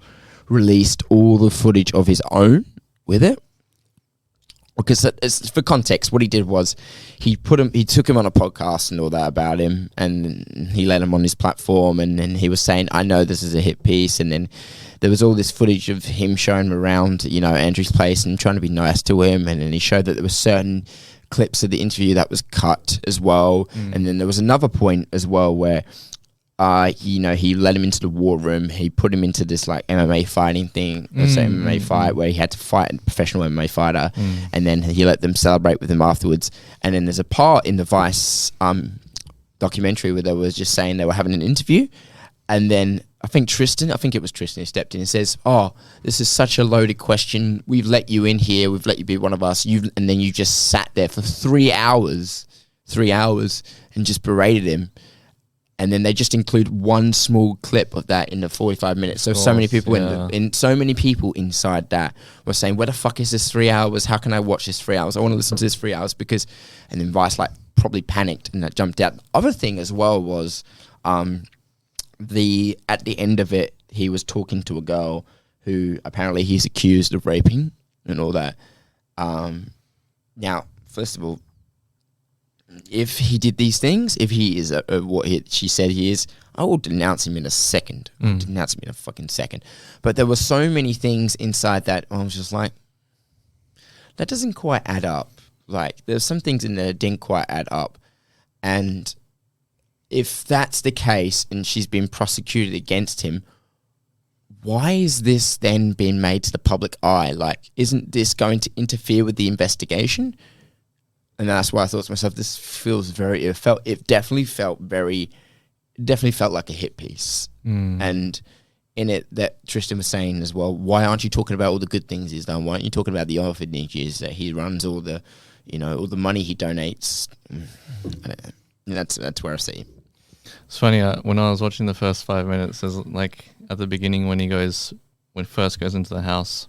A: released all the footage of his own with it. Because for context, what he did was he took him on a podcast and all that about him, and he let him on his platform, and then he was saying, "I know this is a hit piece," and then there was all this footage of him showing him around, you know, Andrew's place and trying to be nice to him, and then he showed that there were certain clips of the interview that was cut as well, and then there was another point as well where he let him into the war room. He put him into this like MMA fighting thing, MMA fight where he had to fight a professional MMA fighter, and then he let them celebrate with him afterwards. And then there's a part in the Vice documentary where they was just saying they were having an interview, and then I think it was Tristan who stepped in and says, "Oh, this is such a loaded question. We've let you in here. We've let you be one of us. And then you just sat there for 3 hours, and just berated him." And then they just include one small clip of that in the 45 minutes. So many people so many people inside that were saying, "Where the fuck is this 3 hours? How can I watch this 3 hours? I want to listen to this 3 hours because." And then Vice like probably panicked and that jumped out. The other thing as well was at the end of it, he was talking to a girl who apparently he's accused of raping and all that. Now, first of all, if he did these things, if he is she said he is, I will denounce him in a second. Denounce him in a fucking second. But there were so many things inside that I was just like, that doesn't quite add up. Like, there's some things in there that didn't quite add up. And if that's the case and she's been prosecuted against him, why is this then being made to the public eye? Like, isn't this going to interfere with the investigation? And that's why I thought to myself, this feels it definitely felt like a hit piece. And in it, that Tristan was saying as well, why aren't you talking about all the good things he's done? Why aren't you talking about the orphanages that he runs, all the money he donates? That's where I see.
B: It's funny, when I was watching the first 5 minutes, there's like at the beginning when he first goes into the house,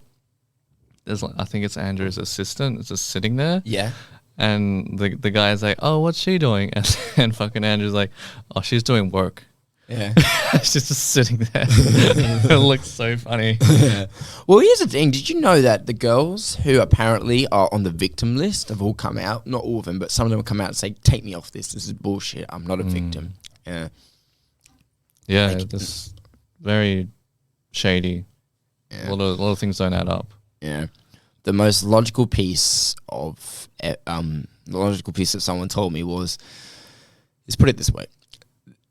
B: there's like, I think it's Andrew's assistant, it's just sitting there.
A: Yeah.
B: And the guy's like, "Oh, what's she doing?" And fucking Andrew's like, "Oh, she's doing work."
A: Yeah.
B: It's just sitting there. It looks so funny.
A: Yeah. Well, here's the thing. Did you know that the girls who apparently are on the victim list have all come out? Not all of them, but some of them have come out and say, take me off this. This is bullshit. I'm not a victim. Yeah.
B: Yeah,
A: Like,
B: this very shady.
A: Yeah.
B: A lot of things don't add up.
A: Yeah. The most logical piece that someone told me was, let's put it this way.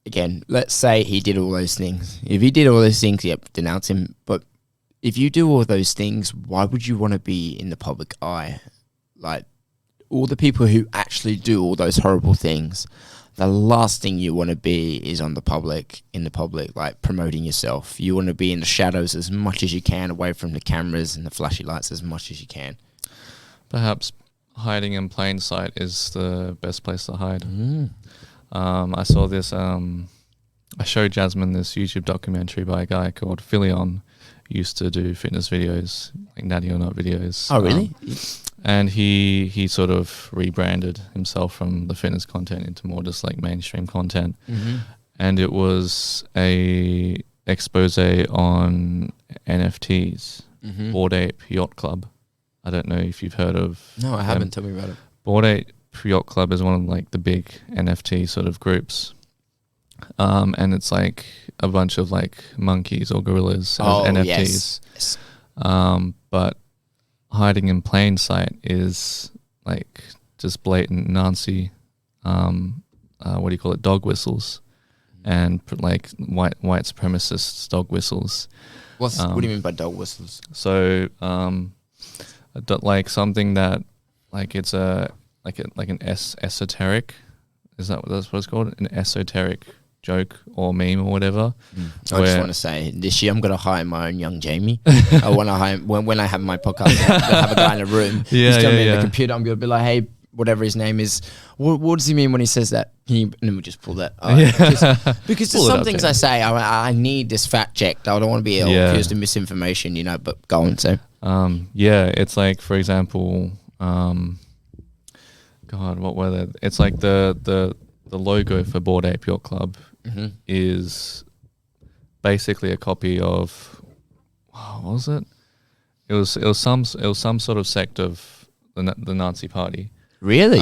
A: Again, let's say he did all those things. If he did all those things, yep, denounce him. But if you do all those things, why would you want to be in the public eye? Like, all the people who actually do all those horrible things, the last thing you want to be is in the public, like promoting yourself. You want to be in the shadows as much as you can, away from the cameras and the flashy lights as much as you can.
B: Perhaps hiding in plain sight is the best place to hide. I saw this, I showed Jasmine this YouTube documentary by a guy called Philion, used to do fitness videos, like Natty or Not videos.
A: Oh, really?
B: And he sort of rebranded himself from the fitness content into more just like mainstream content. And it was a expose on NFTs, Bored Ape Yacht Club. I don't know if you've heard of.
A: No, I haven't. Tell me about it.
B: Bored Ape Yacht Club is one of like the big NFT sort of groups. And it's like a bunch of like monkeys or gorillas as NFTs.
A: Yes.
B: But hiding in plain sight is like just blatant Nazi, what do you call it, dog whistles, and like white supremacists dog whistles.
A: What do you mean by dog whistles?
B: So, like something that like it's an esoteric. Is that's what it's called? An esoteric joke or meme or whatever.
A: I just want to say, this year I'm going to hire my own young Jamie. I want to hire, when I have my podcast, I'm gonna have a guy in a room. He's going to be in the computer. I'm going to be like, hey, whatever his name is, what does he mean when he says that? And then we just pull that. Because there's some things I say, I need this fact checked. I don't want to be accused of misinformation, but go on. So,
B: it's like, for example, God, what were they? It's like the logo for Bored Ape Yacht Club is basically a copy of what was it? It was some sort of sect of the Nazi Party.
A: Really?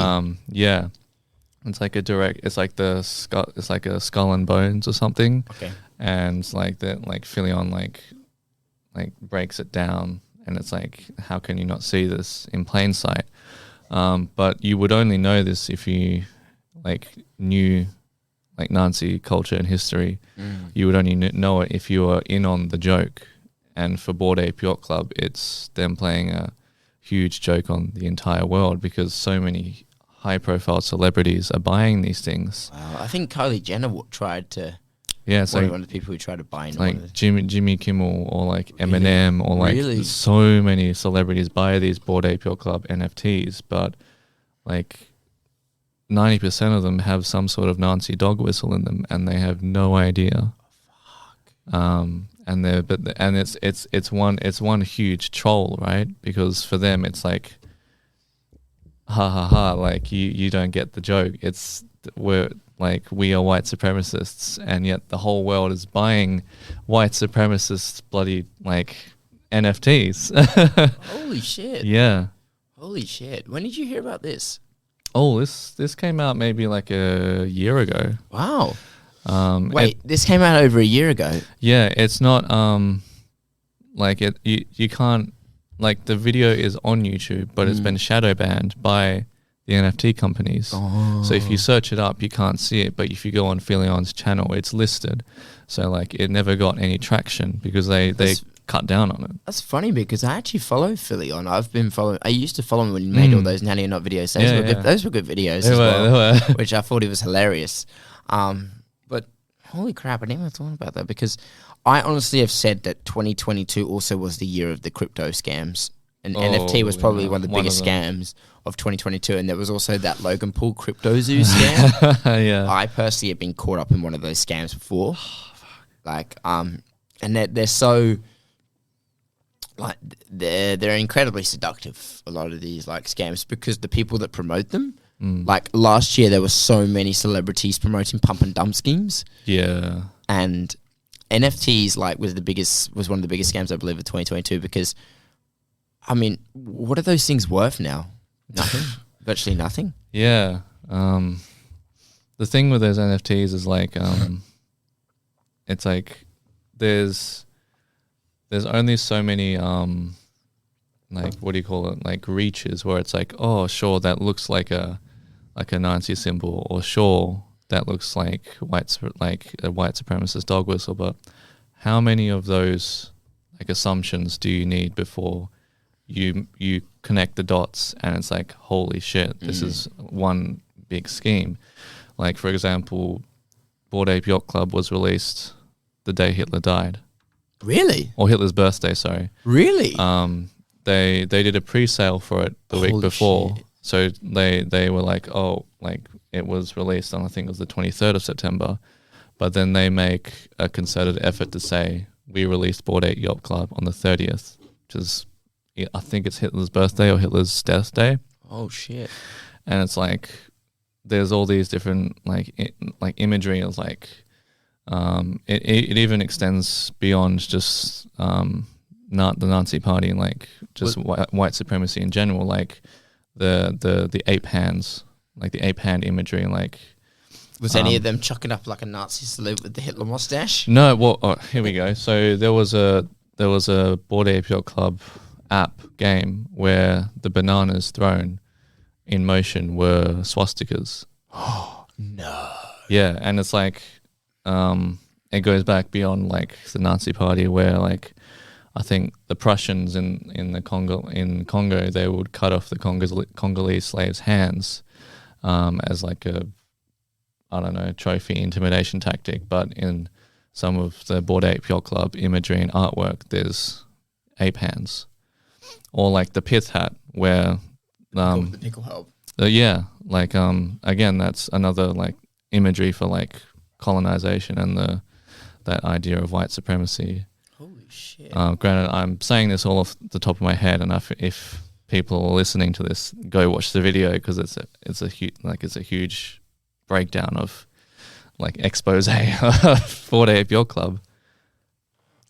B: Yeah. It's like it's like a skull and bones or something.
A: Okay.
B: And it's like that, like Philion like breaks it down, and it's like, how can you not see this in plain sight? But you would only know this if you like knew like Nazi culture and history. You would only know it if you were in on the joke. And for Bored Ape Yacht Club, it's them playing a huge joke on the entire world because so many high-profile celebrities are buying these things.
A: Wow, I think Kylie Jenner tried to.
B: Yeah, it's like
A: one of the people who tried to buy into
B: like Jimmy Kimmel or like Eminem or like so many celebrities buy these Bored Ape Yacht Club NFTs, but like 90% of them have some sort of Nazi dog whistle in them, and they have no idea. And it's one huge troll, right? Because for them it's like, ha ha ha, like you don't get the joke. We are white supremacists, and yet the whole world is buying white supremacists bloody like NFTs.
A: Holy shit!
B: Yeah.
A: Holy shit! When did you hear about this?
B: Oh, this came out maybe like a year ago.
A: Wow. Wait, this came out over a year ago.
B: Yeah, it's not like it. You can't, like, the video is on YouTube, but it's been shadow banned by the NFT companies.
A: Oh.
B: So if you search it up, you can't see it. But if you go on Philion's channel, it's listed. So like it never got any traction because they cut down on it.
A: That's funny because I actually follow Philion. I used to follow him when he made all those Nanny or Not videos. Those were good videos
B: They were.
A: which I thought he was hilarious. But holy crap, I didn't even thought about that because I honestly have said that 2022 also was the year of the crypto scams. And NFT was probably one of the biggest scams of 2022. And there was also that Logan Paul Crypto Zoo scam.
B: Yeah.
A: I personally have been caught up in one of those scams before. And they're so... like they're incredibly seductive, a lot of these like scams, because the people that promote them, like last year there were so many celebrities promoting pump and dump schemes.
B: Yeah.
A: and NFTs was one of the biggest scams I believe of 2022 because, I mean, what are those things worth now? Nothing, virtually nothing.
B: Yeah. The thing with those NFTs is it's like there's only so many what do you call it, like reaches where it's like, oh sure, that looks like a Nazi symbol, or sure that looks like a white supremacist dog whistle, but how many of those like assumptions do you need before you connect the dots and it's like, holy shit, this is one big scheme. Like, for example, Bored Ape Yacht Club was released the day Hitler died.
A: Really?
B: Or Hitler's birthday, sorry.
A: Really?
B: They did a pre-sale for it the week before.
A: Shit.
B: So they were like, oh, like it was released on, I think it was the 23rd of September. But then they make a concerted effort to say, we released Bored Ape Yacht Club on the 30th, which is, I think it's Hitler's birthday or Hitler's death day.
A: Oh, shit.
B: And it's like, there's all these different like imagery. It's like it even extends beyond just not the Nazi Party and like just white supremacy in general. Like the ape hands, like the ape hand imagery, and like
A: was any of them chucking up like a Nazi salute with the Hitler mustache?
B: No. Well, here we go. So there was a Bored Ape Yacht Club app game where the bananas thrown in motion were swastikas.
A: Oh, no.
B: Yeah, and it's like it goes back beyond like the Nazi Party, where like I think the Prussians in Congo they would cut off the Congolese slaves' hands as like a, I don't know, trophy intimidation tactic. But in some of the Bored Ape Yacht Club imagery and artwork, there's ape hands, or like the pith hat where
A: the pickle help.
B: Yeah, like again, that's another like imagery for like colonization and that idea of white supremacy.
A: Holy shit!
B: Granted, I'm saying this all off the top of my head, and if people are listening to this, go watch the video because it's a huge breakdown of like expose of Bored Ape Yacht Club.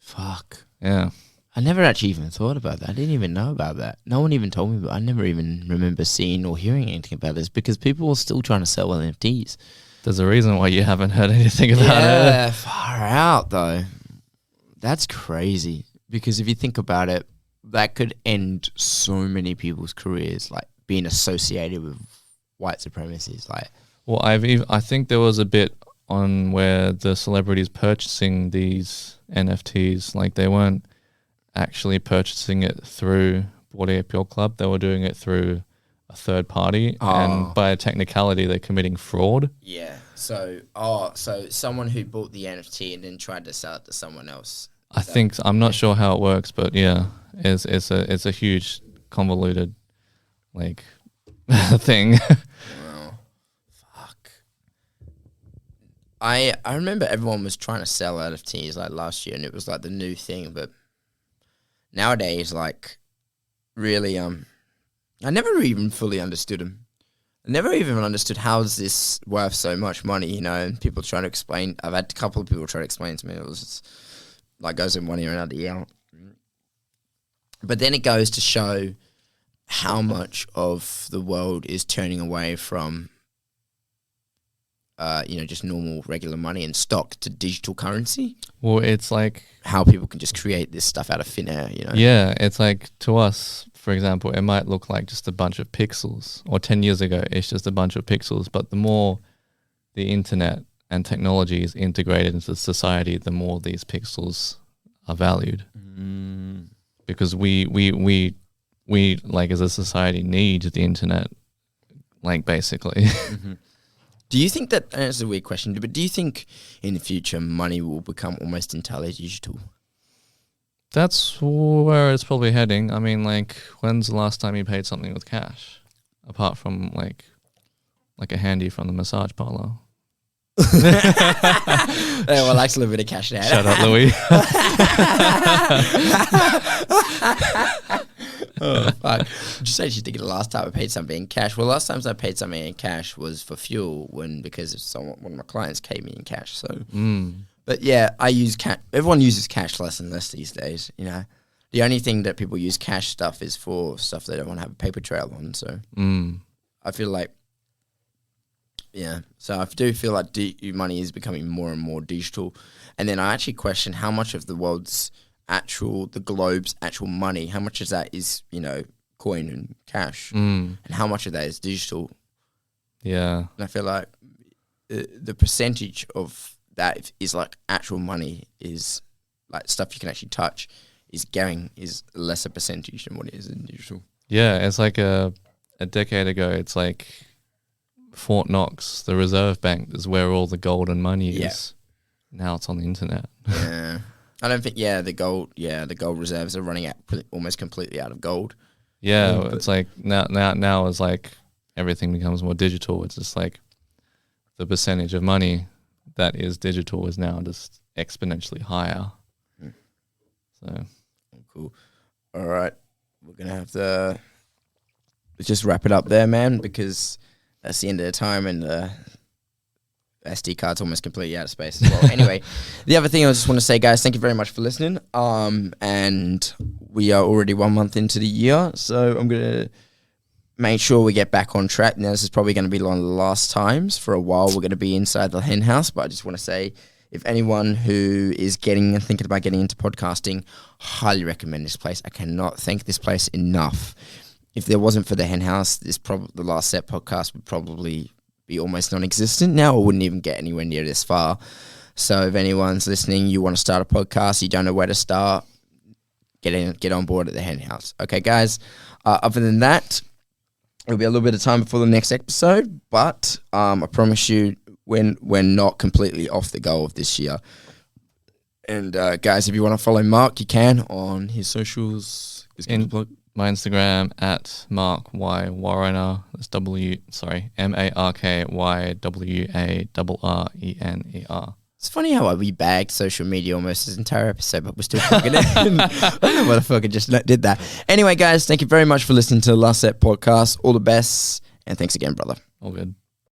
A: Fuck.
B: Yeah.
A: I never actually even thought about that. I didn't even know about that. No one even told me about it. I never even remember seeing or hearing anything about this because people were still trying to sell NFTs.
B: There's a reason why you haven't heard anything about it.
A: Yeah, far out though. That's crazy. Because if you think about it, that could end so many people's careers, like being associated with white supremacists. Like,
B: well, I think there was a bit on where the celebrities purchasing these NFTs, like they weren't actually purchasing it through Bored Ape Yacht Club. They were doing it through a third party, and by a technicality, they're committing fraud.
A: Yeah. So someone who bought the NFT and then tried to sell it to someone else.
B: I'm not sure how it works, but yeah, it's a huge convoluted like thing.
A: Wow. Fuck. I remember everyone was trying to sell NFTs like last year, and it was like the new thing, but nowadays, like, really, I never even fully understood them. I never even understood how is this worth so much money, you know, and people trying to explain. I've had a couple of people try to explain to me. It was just, like, goes in one ear and out the other. But then it goes to show how much of the world is turning away from, just normal regular money and stock to digital currency.
B: Well, it's like
A: how people can just create this stuff out of thin air, you know?
B: Yeah, it's like to us, for example, it might look like just a bunch of pixels, or 10 years ago, it's just a bunch of pixels. But the more the internet and technology is integrated into society, the more these pixels are valued. Because we like as a society need the internet, like basically.
A: Mm-hmm. Do you think that, and it's a weird question, but do you think in the future money will become almost entirely digital?
B: That's where it's probably heading. I mean, like, when's the last time you paid something with cash? Apart from like a handy from the massage parlor.
A: Well, likes a little bit of cash now.
B: Shut up, Louis.
A: Oh, fuck. Just actually thinking the last time I paid something in cash. Well, last times I paid something in cash was for fuel because one of my clients paid me in cash. So, But yeah, I use cash. Everyone uses cash less and less these days. You know, the only thing that people use cash stuff is for stuff they don't want to have a paper trail on. So I feel like, yeah. So I do feel like money is becoming more and more digital. And then I actually question how much of the world's the globe's actual money, how much of that is, you know, coin and cash, and how much of that is digital.
B: Yeah.
A: And I feel like the percentage of that is like actual money, is like stuff you can actually touch, is a lesser percentage than what it is in digital.
B: Yeah, it's like a decade ago, it's like Fort Knox, the Reserve Bank, is where all the gold and money is. Now it's on the internet.
A: Yeah. I don't think, the gold reserves are running out almost completely out of gold.
B: Yeah, it's like now is like everything becomes more digital. It's just like the percentage of money that is digital is now just exponentially higher. So
A: cool. All right, we're gonna have to just wrap it up there, man, because that's the end of the time, and the SD card's almost completely out of space as well. Anyway, the other thing I just want to say, guys, thank you very much for listening. And we are already 1 month into the year, so I'm gonna make sure we get back on track. Now, this is probably going to be one of the last times for a while we're going to be inside the hen house, but I just want to say, if anyone who is thinking about getting into podcasting, highly recommend this place. I cannot thank this place enough. If there wasn't for the hen house, the Last Set podcast would probably be almost non-existent now, or wouldn't even get anywhere near this far. So if anyone's listening, you want to start a podcast, you don't know where to start, get on board at the hen house. Okay, guys, other than that, it'll be a little bit of time before the next episode, but I promise you we're not completely off the goal of this year. And guys, if you want to follow Mark, you can on his socials.
B: My Instagram at Mark Y Warrener. That's MarkYWARRENER. It's
A: funny how we bagged social media almost this entire episode, but we're still fucking it. I don't know why the fuck I just did that. Anyway, guys, thank you very much for listening to the Last Set podcast. All the best, and thanks again, brother.
B: All good.